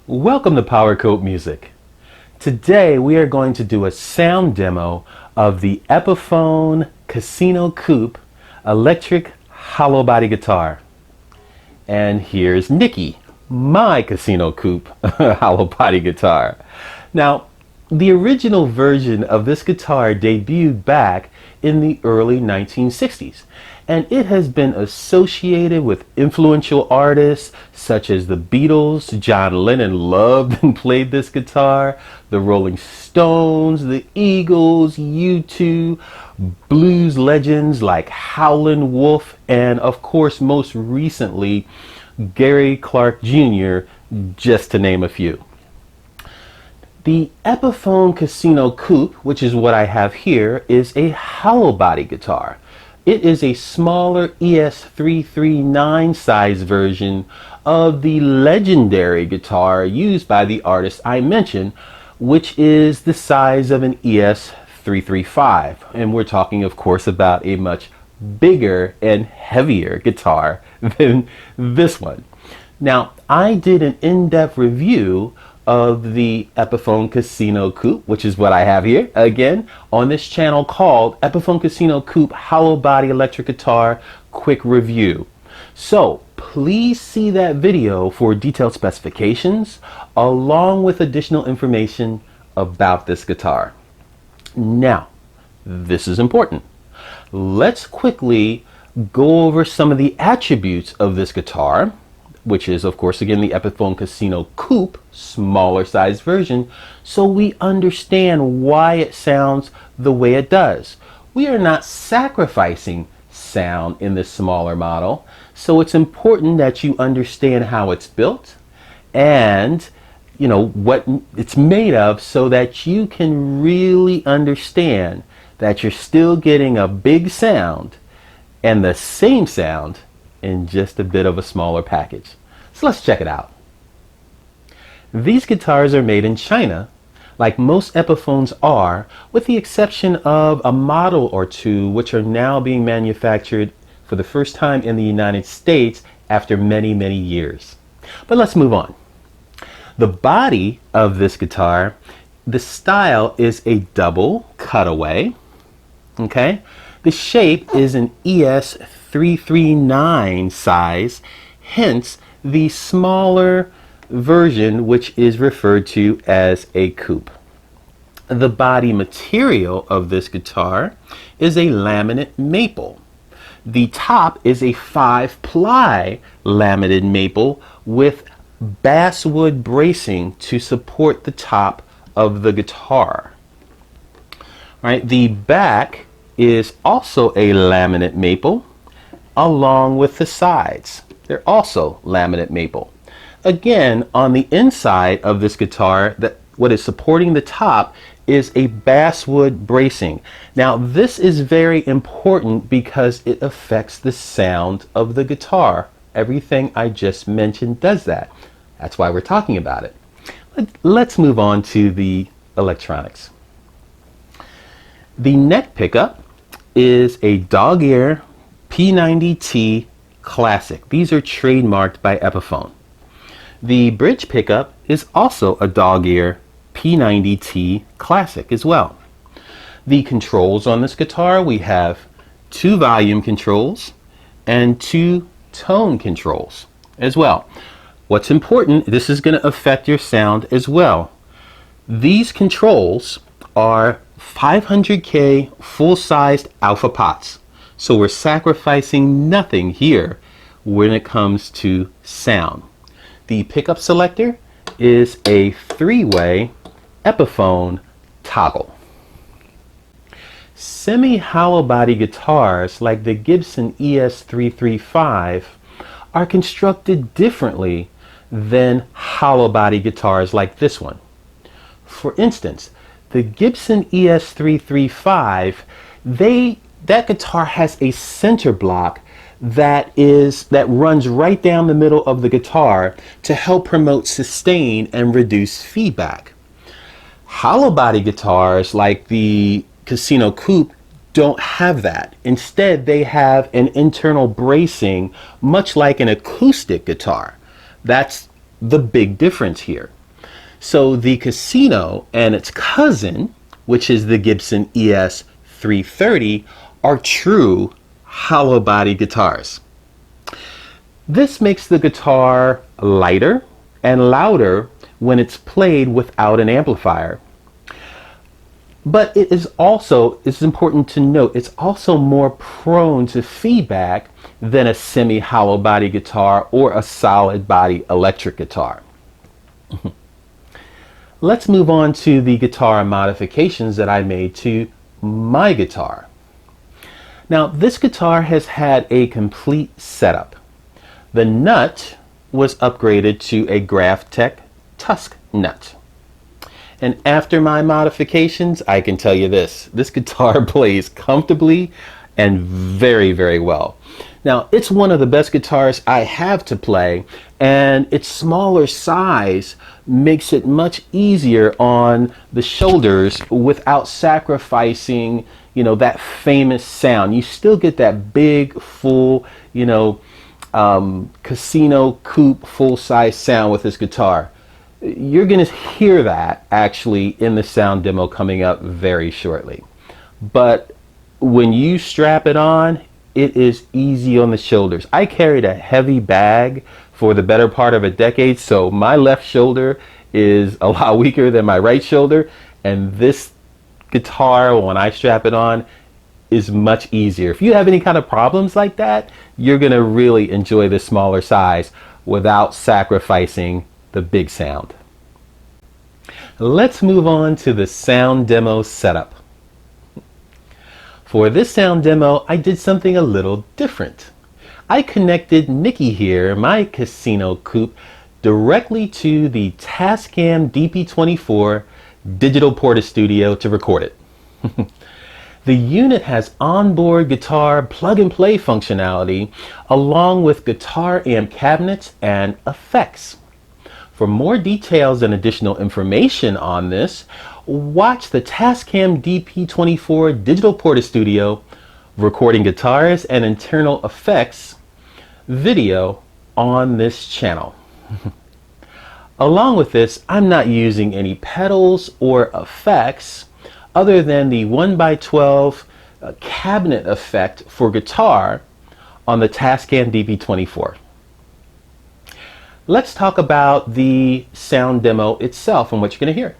Welcome to Coupe Music. Today we are going to do a sound demo of the Epiphone Casino Coupe electric hollow body guitar. And here's Nikki, my Casino Coupe hollow body guitar. Now, the original version of this guitar debuted back in the early 1960s, and it has been associated with influential artists such as the Beatles. John Lennon loved and played this guitar, the Rolling Stones, the Eagles, U2, blues legends like Howlin' Wolf, and of course most recently Gary Clark Jr., just to name a few. The Epiphone Casino Coupe, which is what I have here, is a hollow body guitar. It is a smaller ES339 size version of the legendary guitar used by the artist I mentioned, which is the size of an ES335. And we're talking, of course, about a much bigger and heavier guitar than this one. Now, I did an in-depth review of the Epiphone Casino Coupe, which is what I have here, again, on this channel called Epiphone Casino Coupe Hollow Body Electric Guitar Quick Review. So please see that video for detailed specifications along with additional information about this guitar. Now, this is important. Let's quickly go over some of the attributes of this guitar, which is, of course, again, the Epiphone Casino Coupe, smaller size version, so we understand why it sounds the way it does. We are not sacrificing sound in this smaller model, so it's important that you understand how it's built and what it's made of, so that you can really understand that you're still getting a big sound and the same sound in just a bit of a smaller package. So let's check it out. These guitars are made in China, like most Epiphones are, with the exception of a model or two which are now being manufactured for the first time in the United States after many, many years. But let's move on. The body of this guitar, the style is a double cutaway. Okay? The shape is an ES339 size, hence the smaller version, which is referred to as a coupe. The body material of this guitar is a laminate maple. The top is a 5-ply laminated maple with basswood bracing to support the top of the guitar. Right, the back is also a laminate maple, along with the sides. They're also laminate maple. Again, on the inside of this guitar, what is supporting the top is a basswood bracing. Now, this is very important because it affects the sound of the guitar. Everything I just mentioned does that. That's why we're talking about it. Let's move on to the electronics. The neck pickup is a dog ear P90T Classic. These are trademarked by Epiphone. The bridge pickup is also a dog ear P90T Classic as well. The controls on this guitar, we have 2 volume controls and 2 tone controls as well. What's important, this is going to affect your sound as well. These controls are 500K full-sized alpha pots. So we're sacrificing nothing here when it comes to sound. The pickup selector is a 3-way Epiphone toggle. Semi-hollow body guitars like the Gibson ES335 are constructed differently than hollow body guitars like this one. For instance, the Gibson ES335, that guitar has a center block that runs right down the middle of the guitar to help promote sustain and reduce feedback. Hollow body guitars like the Casino Coupe don't have that. Instead, they have an internal bracing, much like an acoustic guitar. That's the big difference here. So the Casino and its cousin, which is the Gibson ES 330, are true hollow body guitars. This makes the guitar lighter and louder when it's played without an amplifier. But it's important to note, it's also more prone to feedback than a semi-hollow body guitar or a solid body electric guitar. Let's move on to the guitar modifications that I made to my guitar. Now, this guitar has had a complete setup. The nut was upgraded to a Graphtec Tusk nut. And after my modifications, I can tell you this guitar plays comfortably and very, very well. Now, it's one of the best guitars I have to play, and its smaller size makes it much easier on the shoulders without sacrificing, that famous sound. You still get that big, full, Casino Coupe full-size sound with this guitar. You're going to hear that actually in the sound demo coming up very shortly. But when you strap it on, it is easy on the shoulders. I carried a heavy bag for the better part of a decade, so my left shoulder is a lot weaker than my right shoulder, and this guitar, when I strap it on, is much easier. If you have any kind of problems like that, you're going to really enjoy the smaller size without sacrificing the big sound. Let's move on to the sound demo setup. For this sound demo, I did something a little different. I connected Nikki here, my Casino Coupe, directly to the Tascam DP24 digital Portastudio to record it. The unit has onboard guitar plug-and-play functionality along with guitar amp cabinets and effects. For more details and additional information on this, watch the Tascam DP24 Digital Portastudio Recording Guitars and Internal Effects video on this channel. Along with this, I'm not using any pedals or effects other than the 1x12 cabinet effect for guitar on the Tascam DP24. Let's talk about the sound demo itself and what you're going to hear.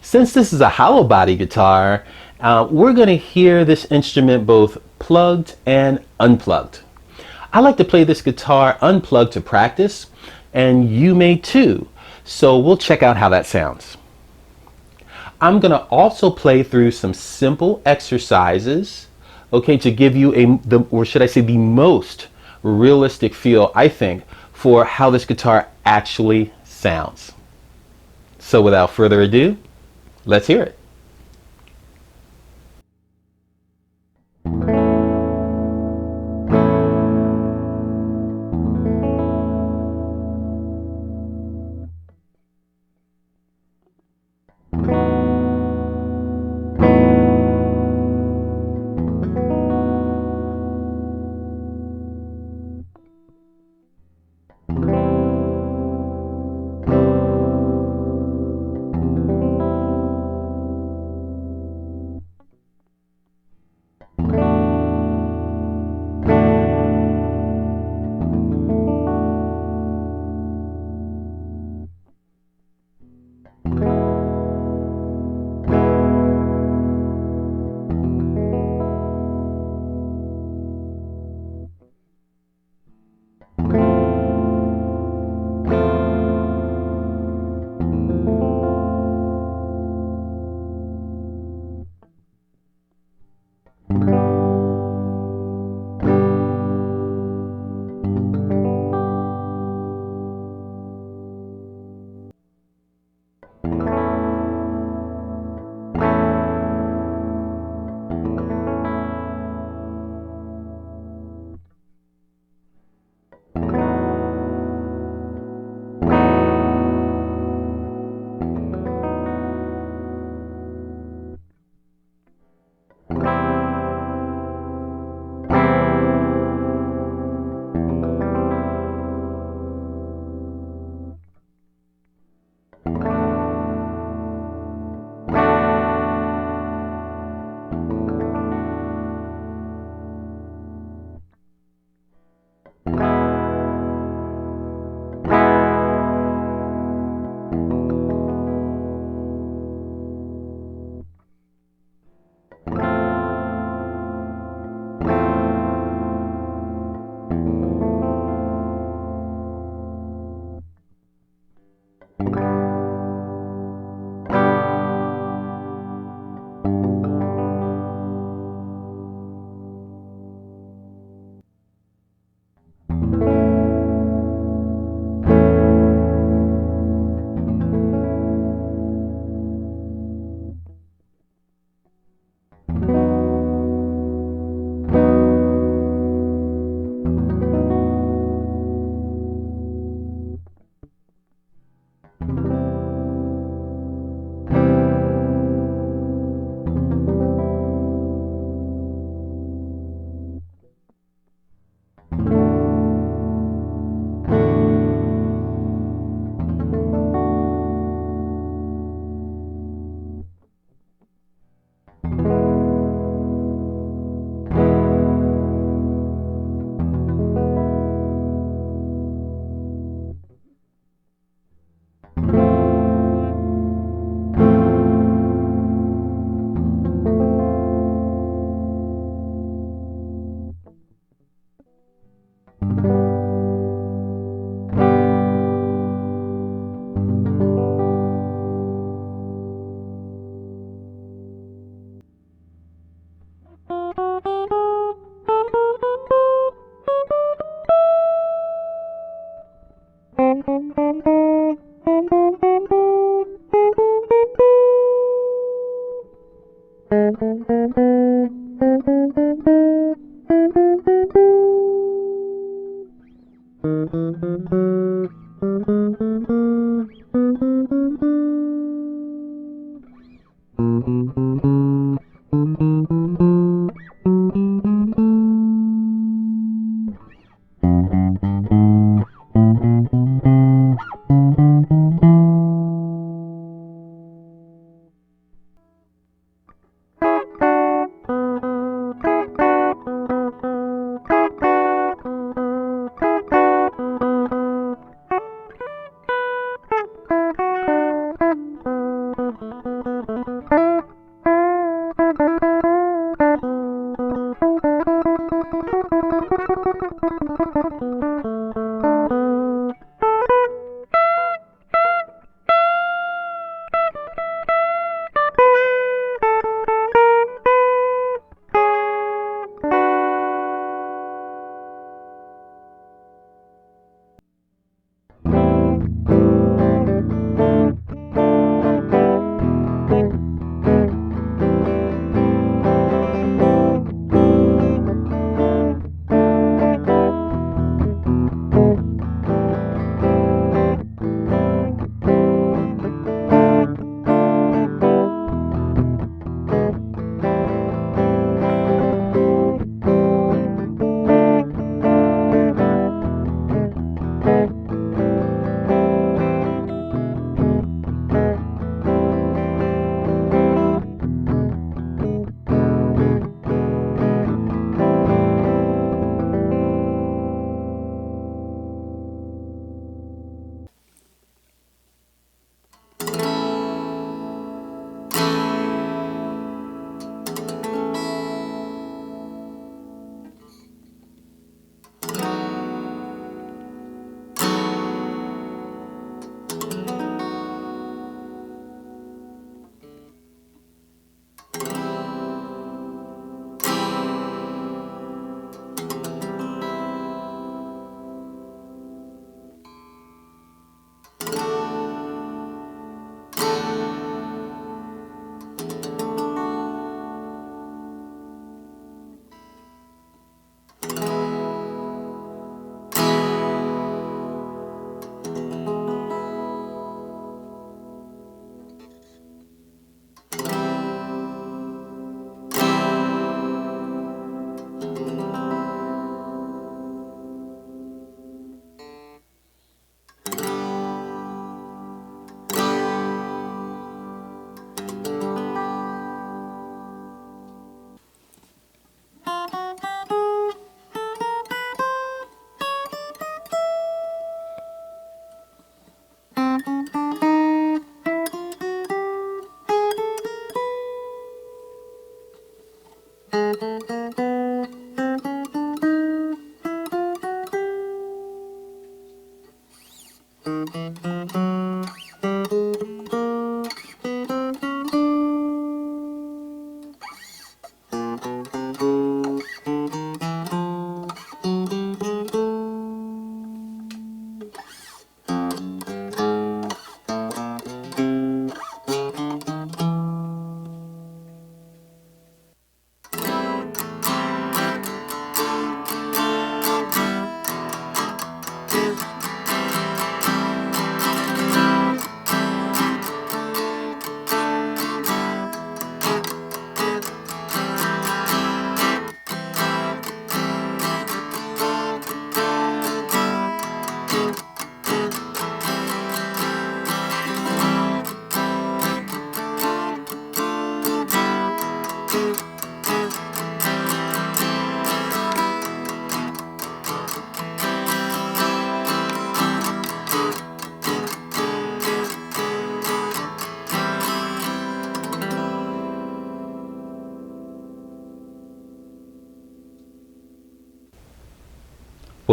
Since this is a hollow body guitar, we're going to hear this instrument both plugged and unplugged. I like to play this guitar unplugged to practice, and you may too. So we'll check out how that sounds. I'm going to also play through some simple exercises, okay, to give you the most realistic feel, I think, for how this guitar actually sounds. So without further ado, let's hear it.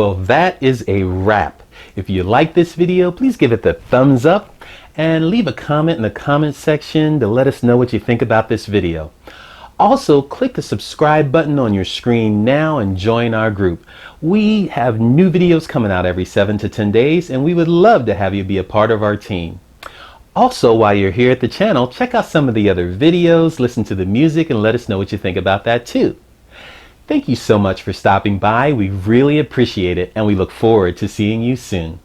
Well, that is a wrap. If you like this video, please give it the thumbs up and leave a comment in the comment section to let us know what you think about this video. Also, click the subscribe button on your screen now and join our group. We have new videos coming out every 7 to 10 days, and we would love to have you be a part of our team. Also, while you're here at the channel, check out some of the other videos, listen to the music, and let us know what you think about that too. Thank you so much for stopping by. We really appreciate it, and we look forward to seeing you soon.